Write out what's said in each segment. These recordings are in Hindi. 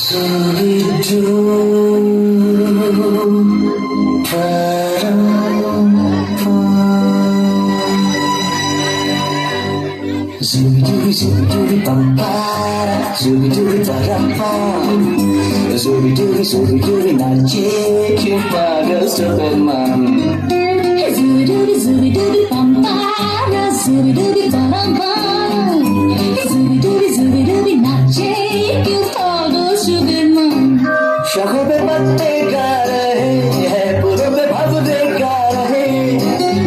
Zooby dooby bum para, zooby dooby bum, zooby dooby nache क्यों पागल Superman. Zooby dooby bum para, zooby dooby zooby nache क्यों पागल सुपरमैन. शाखों पे पत्ते गा रहे हैं, पुरों पे भगवे गा रहे,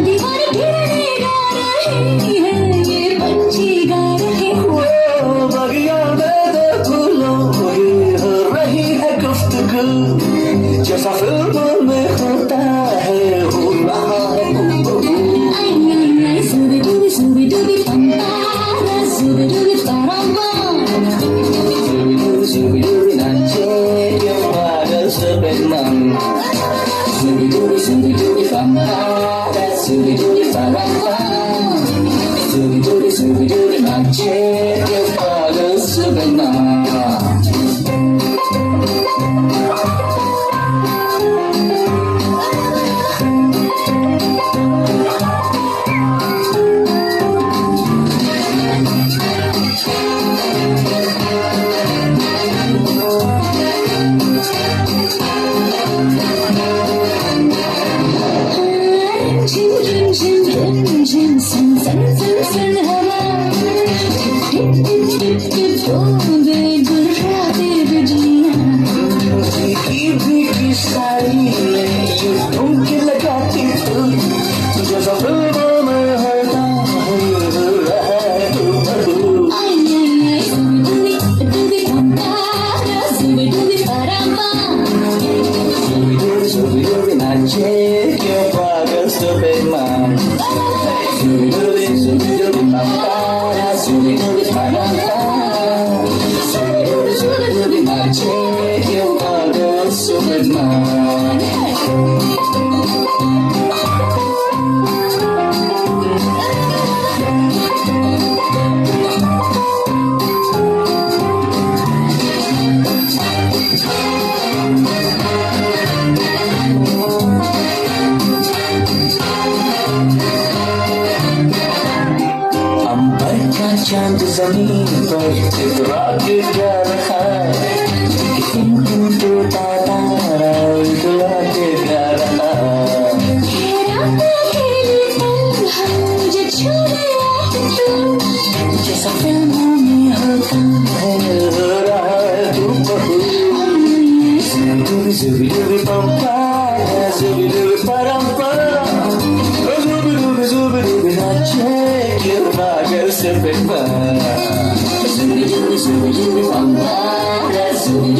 दीवार गिरने गा रही है, ये पंछी गा रहे. वो बगिया में दो फूलों की हो रही है गुफ्तगू, जैसा फिल्मों में होता है हो रहा है हूबहू. Zooby dooby bum para, zooby dooby Zooby dooby nache क्यों पागल Superman. Zooby dooby bum para, zooby dooby nache क्यों पागल सुपरमैन. सन हवा बोले गुर्राते बिजलियां. भीगी साड़ी में यूं ठुमके लगाती तू, जैसा फिल्मों में होता है हो रहा है हूबहू. Zooby bum para, zooby dooby Zooby nache क्यों पागल Superman. Zooby dooby bum para, zooby dooby nache क्यों पागल सुपरमैन. अंबर का चांद जमीन पर इतरा के जा रहा है, टूटा तारा इतरा के जा रहा है. मुझे छू लिया तू, जैसा फिल्मों में होता है हो रहा है हूबहू. Zooby dooby bum para, zooby dooby nache क्यों पागल Superman. Zooby dooby bum para, zooby